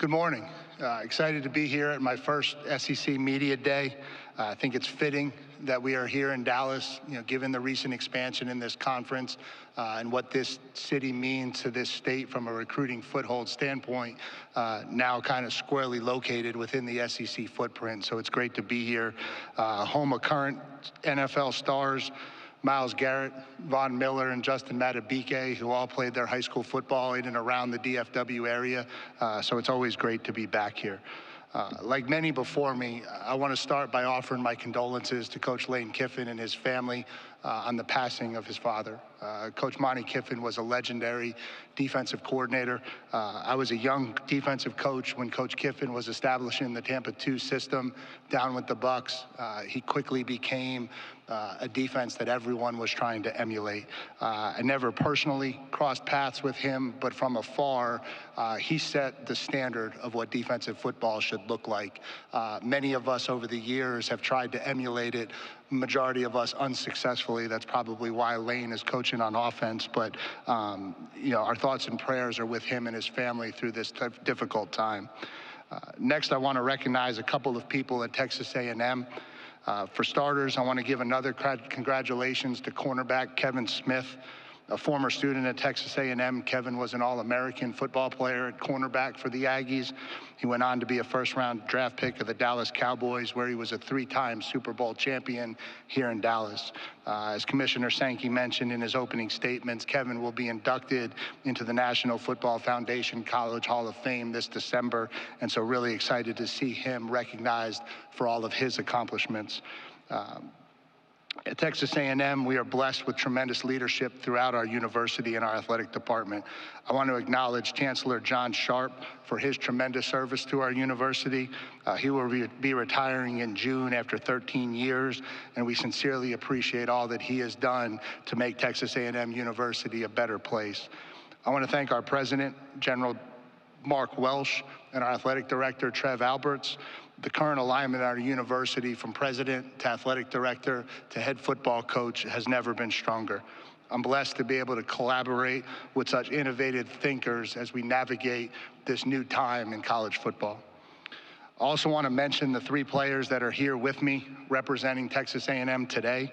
Good morning. Excited to be here at my first SEC Media Day. I think it's fitting that we are here in Dallas, given the recent expansion in this conference and what this city means to this state from a recruiting foothold standpoint, now kind of squarely located within the SEC footprint. So it's great to be here, home of current NFL stars, Myles Garrett, Von Miller, and Justin Madubuike, who all played their high school football in and around the DFW area. So it's always great to be back here. Like many before me, I want to start by offering my condolences to Coach Lane Kiffin and his family on the passing of his father. Coach Monty Kiffin was a legendary defensive coordinator. I was a young defensive coach when Coach Kiffin was establishing the Tampa 2 system down with the Bucks. He quickly became a defense that everyone was trying to emulate. I never personally crossed paths with him, but from afar, he set the standard of what defensive football should look like. Many of us over the years have tried to emulate it, majority of us unsuccessfully. That's probably why Lane is coaching on offense, but our thoughts and prayers are with him and his family through this difficult time. Next, I want to recognize a couple of people at Texas A&M. For starters, I want to give another congratulations to cornerback Kevin Smith, a former student at Texas A&M. Kevin was an All-American football player at cornerback for the Aggies. He went on to be a first-round draft pick of the Dallas Cowboys, where he was a 3-time Super Bowl champion here in Dallas. As Commissioner Sankey mentioned in his opening statements, Kevin will be inducted into the National Football Foundation College Hall of Fame this December, and so really excited to see him recognized for all of his accomplishments. At Texas A&M, we are blessed with tremendous leadership throughout our university and our athletic department. I want to acknowledge Chancellor John Sharp for his tremendous service to our university. He will be retiring in June after 13 years, and we sincerely appreciate all that he has done to make Texas A&M University a better place. I want to thank our president, General Mark Welsh, and our athletic director, Trev Alberts. The current alignment at our university, from president to athletic director to head football coach, has never been stronger. I'm blessed to be able to collaborate with such innovative thinkers as we navigate this new time in college football. I also want to mention the 3 players that are here with me representing Texas A&M today.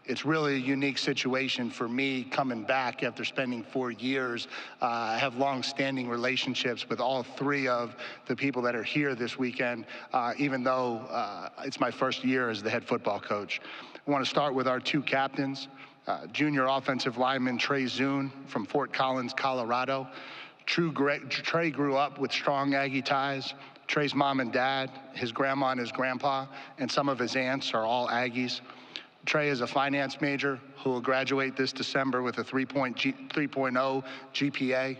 It's really a unique situation for me coming back after spending 4 years. I have long-standing relationships with all 3 of the people that are here this weekend, even though it's my first year as the head football coach. I want to start with our 2 captains, junior offensive lineman Trey Zune from Fort Collins, Colorado. Trey grew up with strong Aggie ties. Trey's mom and dad, his grandma and his grandpa, and some of his aunts are all Aggies. Trey is a finance major who will graduate this December with a 3.0 GPA.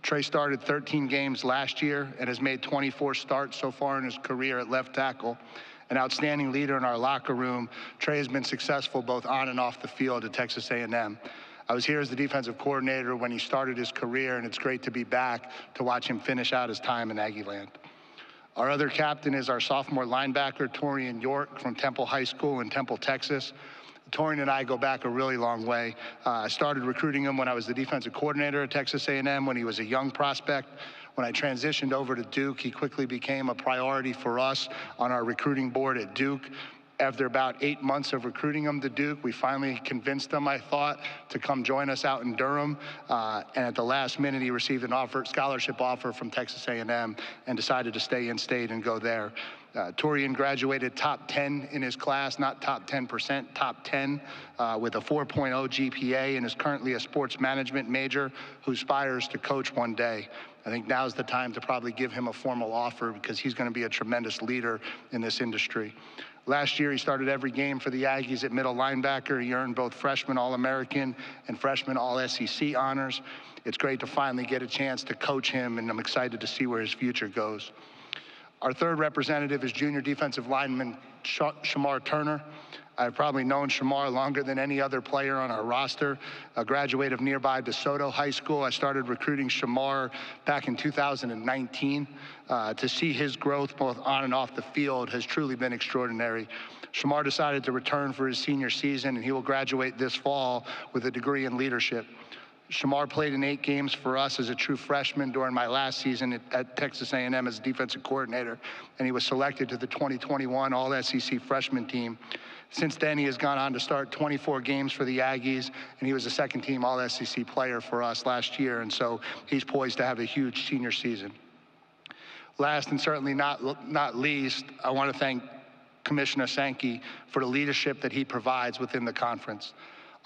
Trey started 13 games last year and has made 24 starts so far in his career at left tackle. An outstanding leader in our locker room, Trey has been successful both on and off the field at Texas A&M. I was here as the defensive coordinator when he started his career, and it's great to be back to watch him finish out his time in Aggie land. Our other captain is our sophomore linebacker, Torian York, from Temple High School in Temple, Texas. Torian and I go back a really long way. I started recruiting him when I was the defensive coordinator at Texas A&M when he was a young prospect. When I transitioned over to Duke, he quickly became a priority for us on our recruiting board at Duke. After about 8 months of recruiting him to Duke, we finally convinced him, I thought, to come join us out in Durham. And at the last minute, he received an scholarship offer from Texas A&M and decided to stay in state and go there. Torian graduated top 10 in his class, not top 10%, top 10, with a 4.0 GPA, and is currently a sports management major who aspires to coach one day. I think now's the time to probably give him a formal offer because he's going to be a tremendous leader in this industry. Last year, he started every game for the Aggies at middle linebacker. He earned both freshman All-American and freshman All-SEC honors. It's great to finally get a chance to coach him, and I'm excited to see where his future goes. Our third representative is junior defensive lineman Shamar Turner. I've probably known Shamar longer than any other player on our roster. A graduate of nearby DeSoto High School. I started recruiting Shamar back in 2019. To see his growth both on and off the field has truly been extraordinary. Shamar decided to return for his senior season, and he will graduate this fall with a degree in leadership. Shamar played in 8 games for us as a true freshman during my last season at Texas A&M as defensive coordinator, and he was selected to the 2021 All-SEC freshman team. Since then, he has gone on to start 24 games for the Aggies, and he was a second-team All-SEC player for us last year, and so he's poised to have a huge senior season. Last and certainly not least, I want to thank Commissioner Sankey for the leadership that he provides within the conference.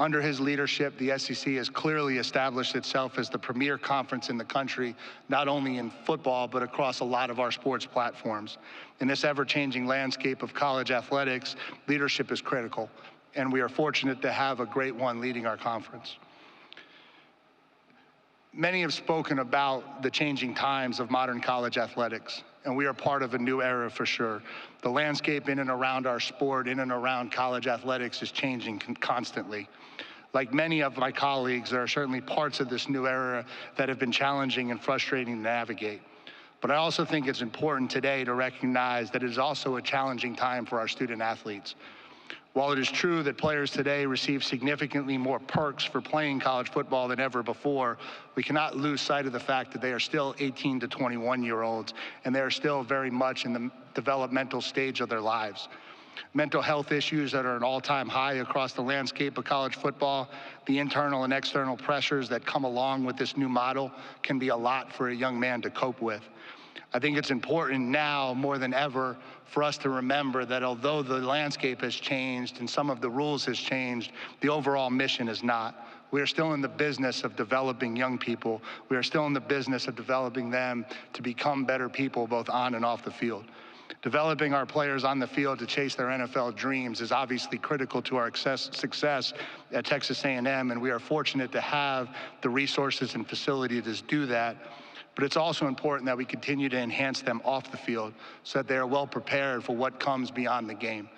Under his leadership, the SEC has clearly established itself as the premier conference in the country, not only in football, but across a lot of our sports platforms. In this ever-changing landscape of college athletics, leadership is critical, and we are fortunate to have a great one leading our conference. Many have spoken about the changing times of modern college athletics, and we are part of a new era for sure. The landscape in and around our sport, in and around college athletics, is changing constantly. Like many of my colleagues, there are certainly parts of this new era that have been challenging and frustrating to navigate. But I also think it's important today to recognize that it is also a challenging time for our student athletes. While it is true that players today receive significantly more perks for playing college football than ever before, we cannot lose sight of the fact that they are still 18 to 21-year-olds, and they are still very much in the developmental stage of their lives. Mental health issues that are an all-time high across the landscape of college football, the internal and external pressures that come along with this new model can be a lot for a young man to cope with. I think it's important now more than ever for us to remember that although the landscape has changed and some of the rules has changed, the overall mission is not. We are still in the business of developing young people. We are still in the business of developing them to become better people both on and off the field. Developing our players on the field to chase their NFL dreams is obviously critical to our success at Texas A&M, and we are fortunate to have the resources and facilities to do that. But it's also important that we continue to enhance them off the field so that they are well prepared for what comes beyond the game.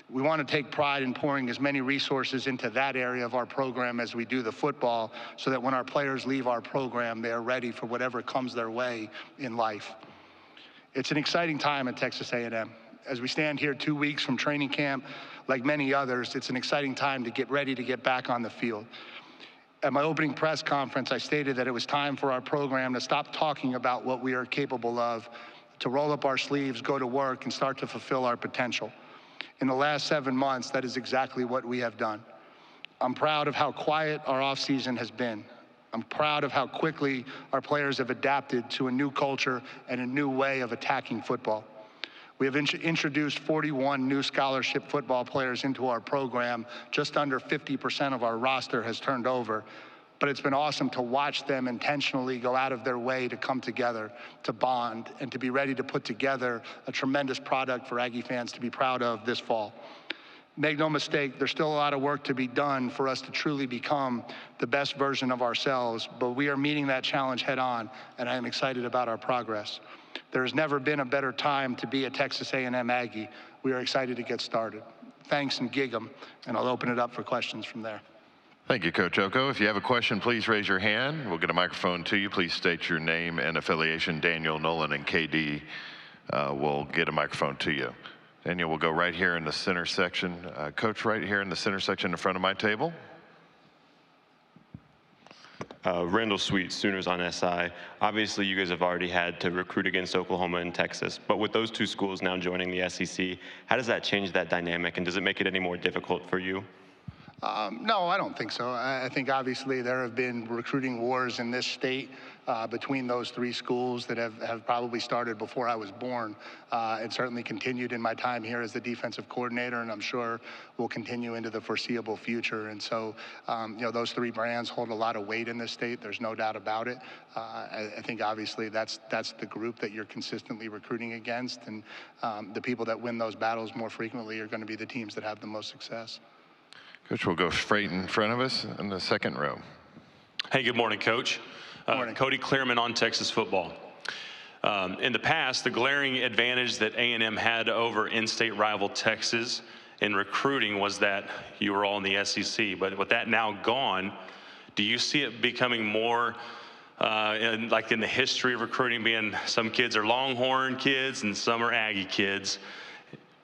We want to take pride in pouring as many resources into that area of our program as we do the football, so that when our players leave our program, they are ready for whatever comes their way in life. It's an exciting time at Texas A&M. As we stand here 2 weeks from training camp, like many others, it's an exciting time to get ready to get back on the field. At my opening press conference, I stated that it was time for our program to stop talking about what we are capable of, to roll up our sleeves, go to work, and start to fulfill our potential. In the last 7 months, that is exactly what we have done. I'm proud of how quiet our offseason has been. I'm proud of how quickly our players have adapted to a new culture and a new way of attacking football. We have introduced 41 new scholarship football players into our program. Just under 50% of our roster has turned over. But it's been awesome to watch them intentionally go out of their way to come together, to bond, and to be ready to put together a tremendous product for Aggie fans to be proud of this fall. Make no mistake, there's still a lot of work to be done for us to truly become the best version of ourselves, but we are meeting that challenge head on, and I am excited about our progress. There has never been a better time to be a Texas A&M Aggie. We are excited to get started. Thanks and gig 'em, and I'll open it up for questions from there. Thank you, Coach Elko. If you have a question, please raise your hand. We'll get a microphone to you. Please state your name and affiliation. Daniel, Nolan, and KD will get a microphone to you. Daniel will go right here in the center section. Coach, right here in the center section in front of my table. Randall Sweet, Sooners on SI. Obviously, you guys have already had to recruit against Oklahoma and Texas, but with those 2 schools now joining the SEC, how does that change that dynamic, and does it make it any more difficult for you? No, I don't think so. I think obviously there have been recruiting wars in this state between those 3 schools that have probably started before I was born, and certainly continued in my time here as the defensive coordinator, and I'm sure will continue into the foreseeable future. And so, those 3 brands hold a lot of weight in this state. There's no doubt about it. I think obviously that's the group that you're consistently recruiting against, and the people that win those battles more frequently are going to be the teams that have the most success. Coach, we'll go straight in front of us in the second row. Hey, good morning, Coach. Morning. Cody Clearman on Texas football. In the past, the glaring advantage that A&M had over in-state rival Texas in recruiting was that you were all in the SEC. But with that now gone, do you see it becoming more like in the history of recruiting, being some kids are Longhorn kids and some are Aggie kids?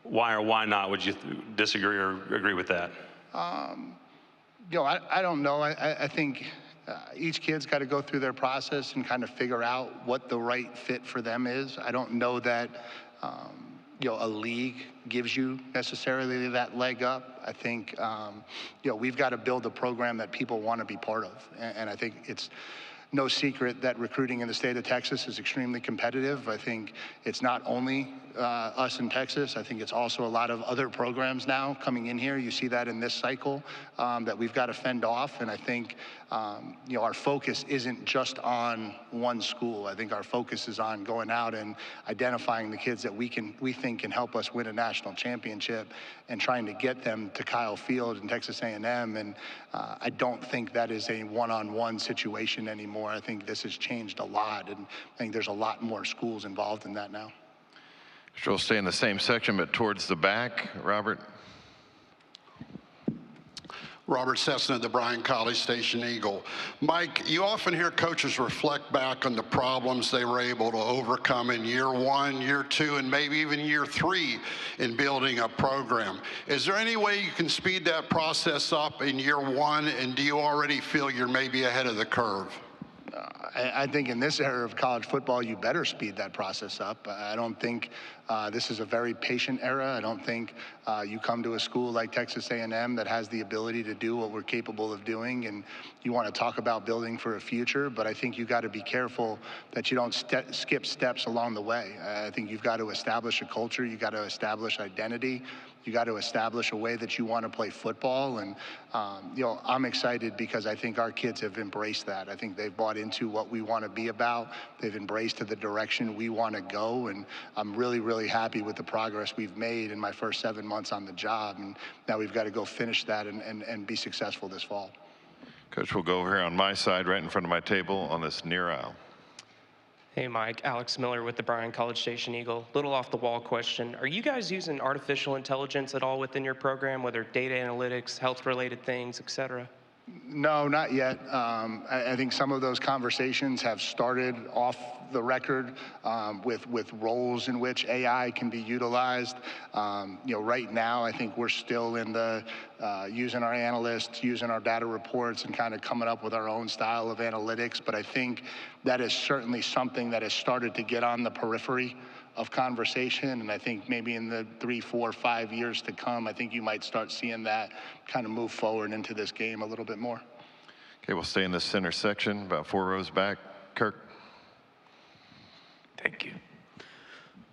Why or why not would you disagree or agree with that? I don't know. I think each kid's got to go through their process and kind of figure out what the right fit for them is. I don't know that a league gives you necessarily that leg up. I think we've got to build a program that people want to be part of, and I think it's no secret that recruiting in the state of Texas is extremely competitive. I think it's not only us in Texas. I think it's also a lot of other programs now coming in here. You see that in this cycle that we've got to fend off. And I think our focus isn't just on one school. I think our focus is on going out and identifying the kids that we think can help us win a national championship and trying to get them to Kyle Field and Texas A&M. And I don't think that is a one-on-one situation anymore. I think this has changed a lot, and I think there's a lot more schools involved in that now. We'll stay in the same section, but towards the back. Robert. Robert Sessna, the Bryan College Station Eagle. Mike, you often hear coaches reflect back on the problems they were able to overcome in year 1, year 2, and maybe even year 3 in building a program. Is there any way you can speed that process up in year 1, and do you already feel you're maybe ahead of the curve? I think in this era of college football, you better speed that process up. I don't think this is a very patient era. I don't think you come to a school like Texas A&M that has the ability to do what we're capable of doing, and you want to talk about building for a future, but I think you got to be careful that you don't skip steps along the way. I think you've got to establish a culture. You got to establish identity. You got to establish a way that you want to play football. And, I'm excited because I think our kids have embraced that. I think they've bought into what we want to be about. They've embraced the direction we want to go. And I'm really, really happy with the progress we've made in my first 7 months on the job. And now we've got to go finish that and be successful this fall. Coach, we'll go over here on my side, right in front of my table on this near aisle. Hey, Mike. Alex Miller with the Bryan College Station Eagle. Little off-the-wall question. Are you guys using artificial intelligence at all within your program, whether data analytics, health-related things, et cetera? No, not yet. I think some of those conversations have started off the record with roles in which AI can be utilized. Right now, I think we're still in the using our analysts, using our data reports, and kind of coming up with our own style of analytics. But I think that is certainly something that has started to get on the periphery of conversation, and I think maybe in the 3, 4, 5 years to come, I think you might start seeing that kind of move forward into this game a little bit more. Okay, we'll stay in the center section, about 4 rows back. Kirk. Thank you.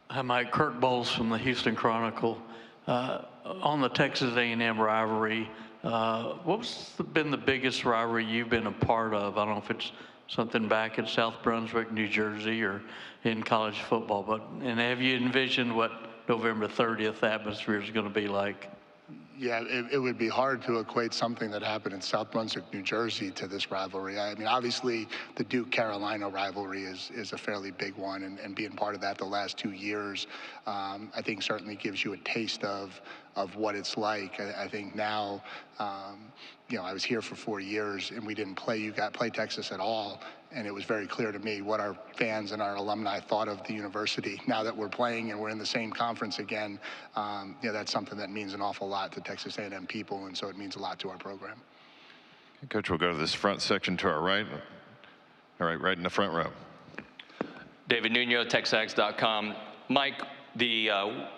Hi, Mike. Kirk Bowles from the Houston Chronicle. On the Texas A&M rivalry, what's been the biggest rivalry you've been a part of? I don't know if it's something back in South Brunswick, New Jersey, or in college football, and have you envisioned what November 30th atmosphere is going to be like? Yeah, it would be hard to equate something that happened in South Brunswick, New Jersey to this rivalry. I mean, obviously, the Duke-Carolina rivalry is a fairly big one, and being part of that the last 2 years, I think certainly gives you a taste of what it's like. I think now, I was here for 4 years, and we didn't play Texas at all, and it was very clear to me what our fans and our alumni thought of the university. Now that we're playing and we're in the same conference again, that's something that means an awful lot to Texas A&M people, and so it means a lot to our program. Coach, we'll go to this front section to our right. All right, right in the front row. David Nuno, TexAgs.com. Mike,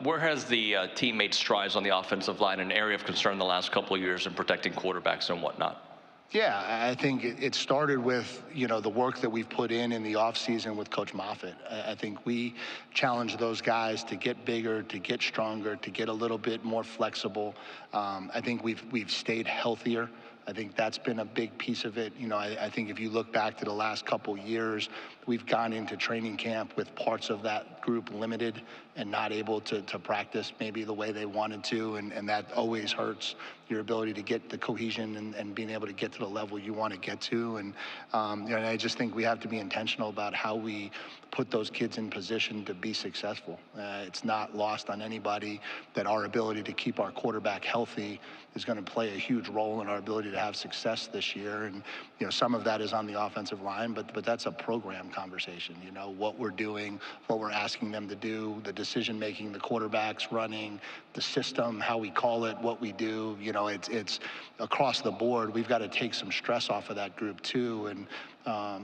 where has the team made strides on the offensive line, an area of concern the last couple of years in protecting quarterbacks and whatnot? Yeah, I think it started with, the work that we've put in the offseason with Coach Moffitt. I think we challenged those guys to get bigger, to get stronger, to get a little bit more flexible. I think we've stayed healthier. I think that's been a big piece of it. I think if you look back to the last couple years, we've gone into training camp with parts of that group limited and not able to practice maybe the way they wanted to, and that always hurts your ability to get the cohesion and being able to get to the level you want to get to. And I just think we have to be intentional about how we put those kids in position to be successful. It's not lost on anybody that our ability to keep our quarterback healthy is going to play a huge role in our ability to have success this year. And some of that is on the offensive line, but that's a program conversation. What we're doing, what we're asking them to do, the decision making, the quarterbacks running, the system, how we call it, what we do. it's across the board. We've got to take some stress off of that group too, and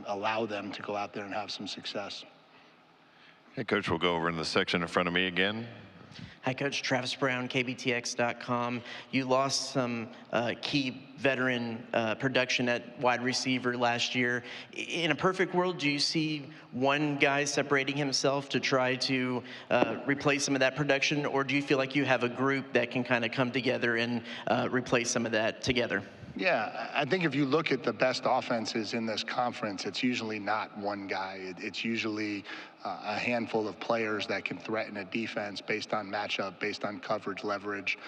allow them to go out there and have some success. Hey, Coach, we'll go over in the section in front of me again. Hi, Coach. Travis Brown, KBTX.com. You lost some key veteran production at wide receiver last year. In a perfect world, do you see one guy separating himself to try to replace some of that production, or do you feel like you have a group that can kind of come together and replace some of that together? Yeah, I think if you look at the best offenses in this conference, it's usually not one guy. It's usually a handful of players that can threaten a defense based on matchup, based on coverage, leverage,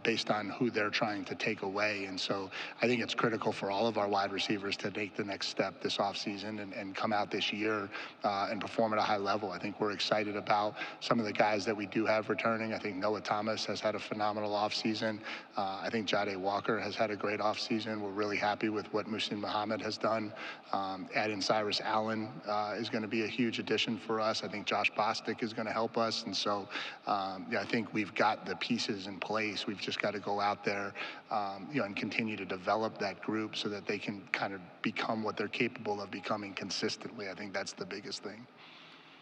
based on who they're trying to take away. And so I think it's critical for all of our wide receivers to take the next step this offseason and come out this year and perform at a high level. I think we're excited about some of the guys that we do have returning. I think Noah Thomas has had a phenomenal offseason. I think Jade Walker has had a great offseason. We're really happy with what Muhsin Muhammad has done. Adding Cyrus Allen is going to be a huge addition for us. I think Josh Bostic is going to help us. And so I think we've got the pieces in place. We've just got to go out there and continue to develop that group so that they can kind of become what they're capable of becoming consistently. I think that's the biggest thing.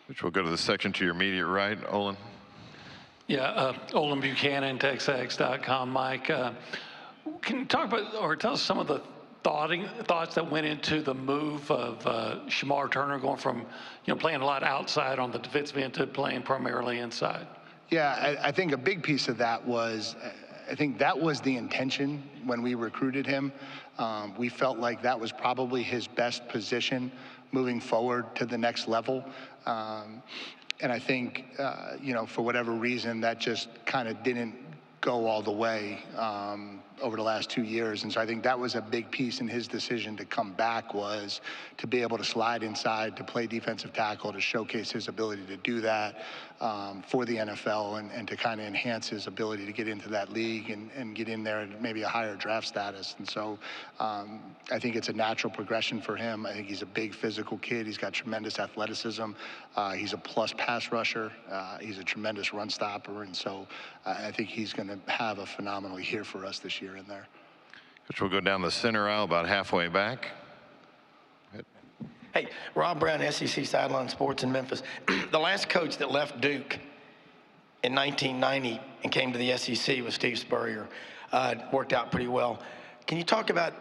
Which we'll go to the section to your immediate right. Olin. Yeah, Olin Buchanan, TexAgs.com. Mike, can you talk about or tell us some of the thoughts that went into the move of Shamar Turner going from playing a lot outside on the defensive end to playing primarily inside? Yeah, I think a big piece of that was, I think that was the intention when we recruited him. We felt like that was probably his best position moving forward to the next level. And I think, for whatever reason, that just kind of didn't go all the way over the last 2 years. And so I think that was a big piece in his decision to come back, was to be able to slide inside, to play defensive tackle, to showcase his ability to do that for the NFL and to kind of enhance his ability to get into that league and get in there at maybe a higher draft status. And so I think it's a natural progression for him. I think he's a big physical kid. He's got tremendous athleticism. He's a plus pass rusher. He's a tremendous run stopper. And so I think he's going to have a phenomenal year for us this year in there. Which will go down the center aisle about halfway back. Hey, Rob Brown, SEC Sideline Sports in Memphis. The last coach that left Duke in 1990 and came to the SEC was Steve Spurrier. Worked out pretty well. Can you talk about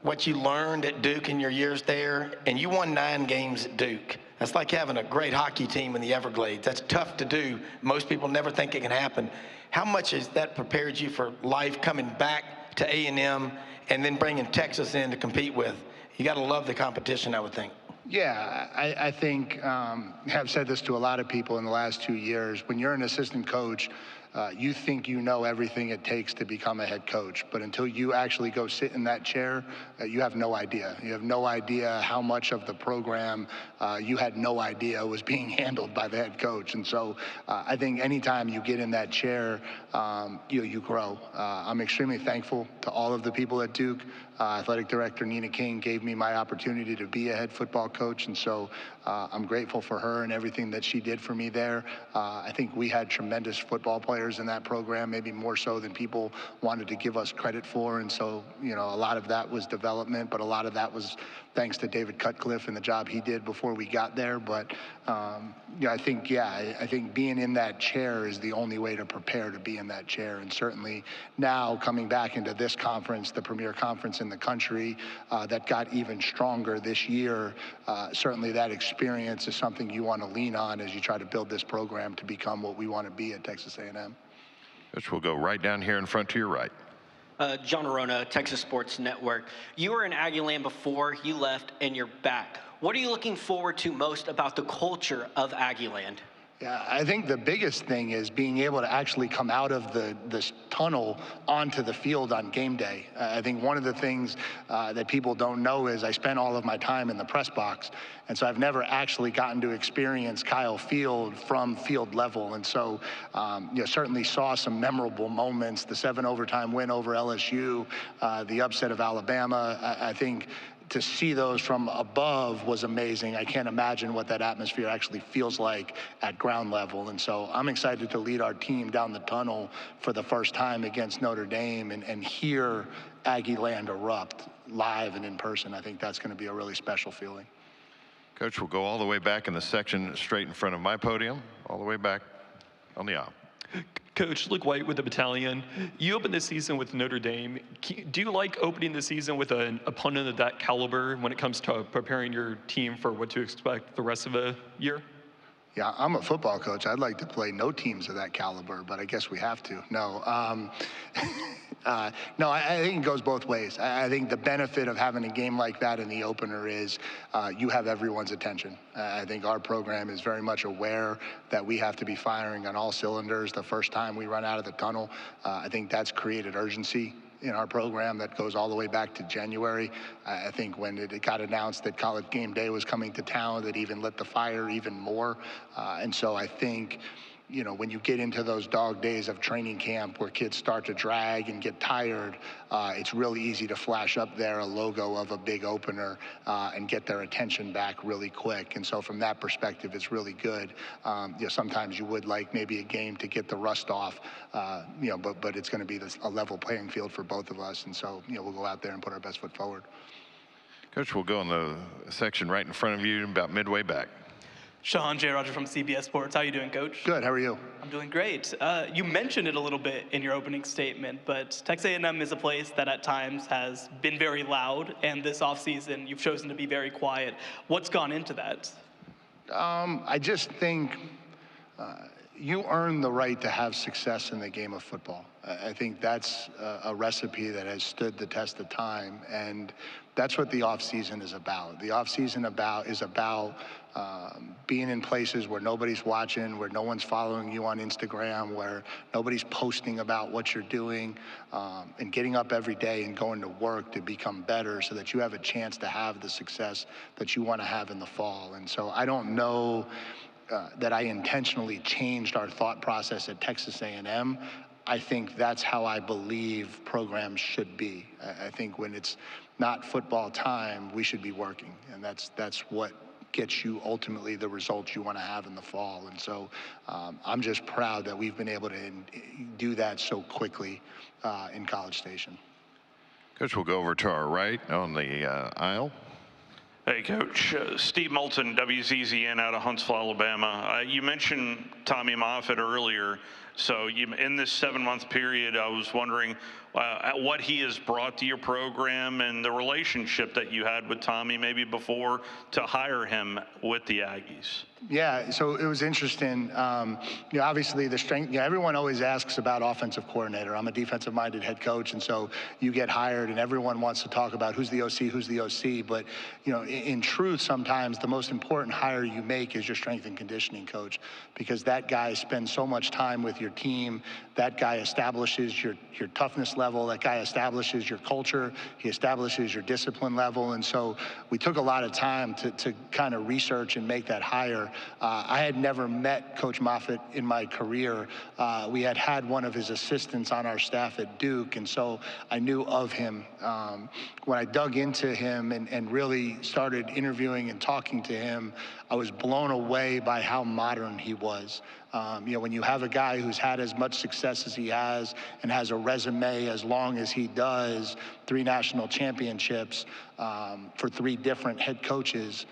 what you learned at Duke in your years there? And you won 9 games at Duke. That's like having a great hockey team in the Everglades. That's tough to do. Most people never think it can happen. How much has that prepared you for life coming back to A&M and then bringing Texas in to compete with? You got to love the competition, I would think. Yeah, I think, have said this to a lot of people in the last 2 years. When you're an assistant coach, you think you know everything it takes to become a head coach, but until you actually go sit in that chair, you have no idea. You have no idea how much of the program you had no idea was being handled by the head coach. And so I think anytime you get in that chair, you grow. I'm extremely thankful to all of the people at Duke. Athletic Director Nina King gave me my opportunity to be a head football coach, and so I'm grateful for her and everything that she did for me there. I think we had tremendous football players in that program, maybe more so than people wanted to give us credit for, and so a lot of that was development, but a lot of that was thanks to David Cutcliffe and the job he did before we got there. But I think being in that chair is the only way to prepare to be in that chair. And certainly now coming back into this conference, the premier conference in the country, that got even stronger this year, certainly that experience is something you want to lean on as you try to build this program to become what we want to be at Texas A&M. Which will go right down here in front to your right. John Arona, Texas Sports Network. You were in Aggie Land before, you left, and you're back. What are you looking forward to most about the culture of Aggie Land? Yeah, I think the biggest thing is being able to actually come out of this tunnel onto the field on game day. I think one of the things that people don't know is I spent all of my time in the press box, and so I've never actually gotten to experience Kyle Field from field level. And so, certainly saw some memorable moments, the 7 overtime win over LSU, the upset of Alabama. I think to see those from above was amazing. I can't imagine what that atmosphere actually feels like at ground level. And so I'm excited to lead our team down the tunnel for the first time against Notre Dame and hear Aggie land erupt live and in person. I think that's going to be a really special feeling. Coach, we'll go all the way back in the section straight in front of my podium, all the way back on the aisle. Coach, Luke White with the Battalion. You opened the season with Notre Dame. Do you like opening the season with an opponent of that caliber when it comes to preparing your team for what to expect the rest of the year? Yeah, I'm a football coach. I'd like to play no teams of that caliber, but I guess we have to. No, no, I think it goes both ways. I think the benefit of having a game like that in the opener is you have everyone's attention. I think our program is very much aware that we have to be firing on all cylinders the first time we run out of the tunnel. I think that's created urgency in our program that goes all the way back to January. I think when it got announced that College Game Day was coming to town, that even lit the fire even more. And so I think, you know, when you get into those dog days of training camp where kids start to drag and get tired, it's really easy to flash up there a logo of a big opener and get their attention back really quick. And so from that perspective, it's really good. You know, sometimes you would like maybe a game to get the rust off, you know, but it's going to be a level playing field for both of us. And so, you know, we'll go out there and put our best foot forward. Coach, we'll go in the section right in front of you, about midway back. Sean J. Roger from CBS Sports. How you doing, Coach? Good. How are you? I'm doing great. You mentioned it a little bit in your opening statement, but Texas A&M is a place that at times has been very loud, and this offseason you've chosen to be very quiet. What's gone into that? I just think you earn the right to have success in the game of football. I think that's a recipe that has stood the test of time, and that's what the offseason is about. The offseason is about being in places where nobody's watching, where no one's following you on Instagram, where nobody's posting about what you're doing, and getting up every day and going to work to become better so that you have a chance to have the success that you want to have in the fall. And so I don't know that I intentionally changed our thought process at Texas A&M. I think that's how I believe programs should be. I think when it's not football time, we should be working, and that's what gets you ultimately the results you want to have in the fall. And so I'm just proud that we've been able to do that so quickly in College Station. Coach, we'll go over to our right on the aisle. Hey, Coach. Steve Moulton, WZZN out of Huntsville, Alabama. You mentioned Tommy Moffitt earlier. So in this 7-month period, I was wondering what he has brought to your program and the relationship that you had with Tommy maybe before to hire him with the Aggies. Yeah, so it was interesting. You know, obviously the strength, you know, everyone always asks about offensive coordinator. I'm a defensive-minded head coach, and so you get hired and everyone wants to talk about who's the OC. But, you know, in truth, sometimes the most important hire you make is your strength and conditioning coach, because that guy spends so much time with your team. That guy establishes your toughness level. That guy establishes your culture. He establishes your discipline level. And so we took a lot of time to kind of research and make that hire. I had never met Coach Moffitt in my career. We had one of his assistants on our staff at Duke, and so I knew of him. When I dug into him and really started interviewing and talking to him, I was blown away by how modern he was. You know, when you have a guy who's had as much success as he has and has a resume as long as he does, 3 national championships for 3 different head coaches,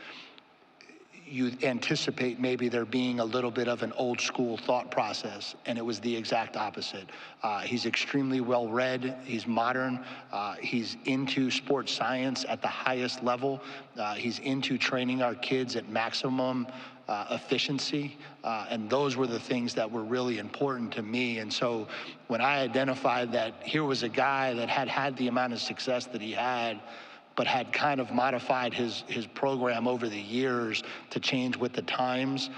you anticipate maybe there being a little bit of an old school thought process, and it was the exact opposite. He's extremely well read, he's modern, he's into sports science at the highest level, he's into training our kids at maximum efficiency, and those were the things that were really important to me. And so when I identified that here was a guy that had the amount of success that he had, but had kind of modified his program over the years to change with the times,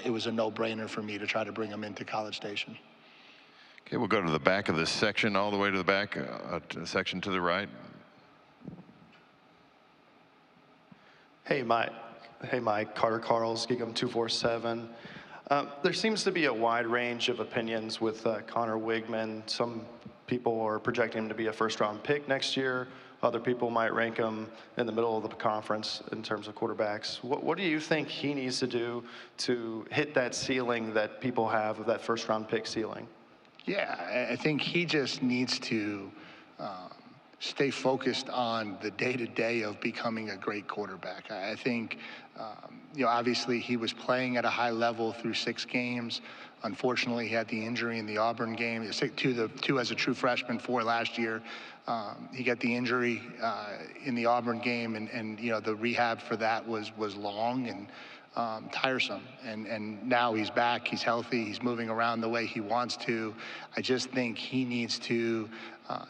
it was a no-brainer for me to try to bring him into College Station. Okay, we'll go to the back of this section, all the way to the back, section to the right. Hey, Mike. Carter Carls, Geekum 247. There seems to be a wide range of opinions with Connor Wigman. Some people are projecting him to be a first-round pick next year, Other people might rank him in the middle of the conference in terms of quarterbacks. What do you think he needs to do to hit that ceiling that people have of that first-round pick ceiling? Yeah, I think he just needs to stay focused on the day-to-day of becoming a great quarterback. I think, obviously he was playing at a high level through 6 games. Unfortunately, he had the injury in the Auburn game, 2 as a true freshman, 4 last year. He got the injury in the Auburn game, and the rehab for that was long and tiresome. And now he's back, he's healthy, he's moving around the way he wants to. I just think he needs to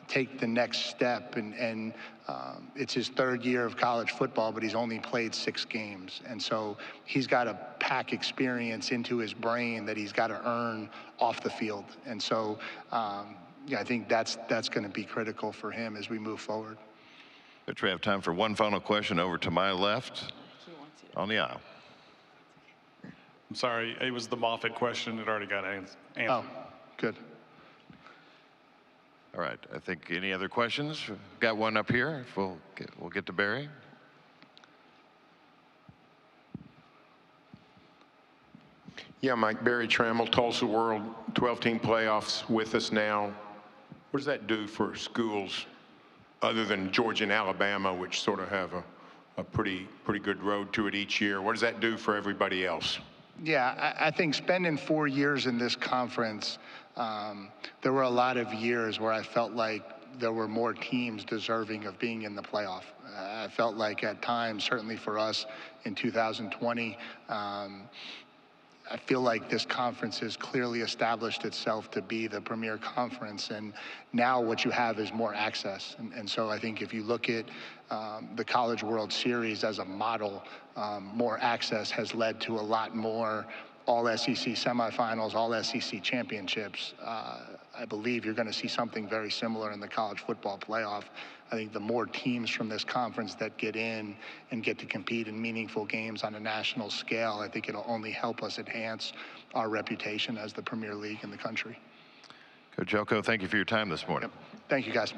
take the next step, and it's his 3rd year of college football, but he's only played 6 games. And so he's got to pack experience into his brain that he's got to earn off the field. And so I think that's going to be critical for him as we move forward. But we have time for one final question over to my left on the aisle. I'm sorry, it was the Moffitt question. It already got answered. Oh, good. All right, I think any other questions? Got one up here. We'll get to Barry. Yeah, Mike, Barry Trammell, Tulsa World, 12-team playoffs with us now. What does that do for schools other than Georgia and Alabama, which sort of have a pretty good road to it each year? What does that do for everybody else? Yeah, I think spending 4 years in this conference, there were a lot of years where I felt like there were more teams deserving of being in the playoff. I felt like at times, certainly for us in 2020, I feel like this conference has clearly established itself to be the premier conference, and now what you have is more access. And so I think if you look at the College World Series as a model, more access has led to a lot more all-SEC semifinals, all-SEC championships. I believe you're going to see something very similar in the college football playoff. I think the more teams from this conference that get in and get to compete in meaningful games on a national scale, I think it'll only help us enhance our reputation as the premier league in the country. Coach Elko, thank you for your time this morning. Yep. Thank you, guys.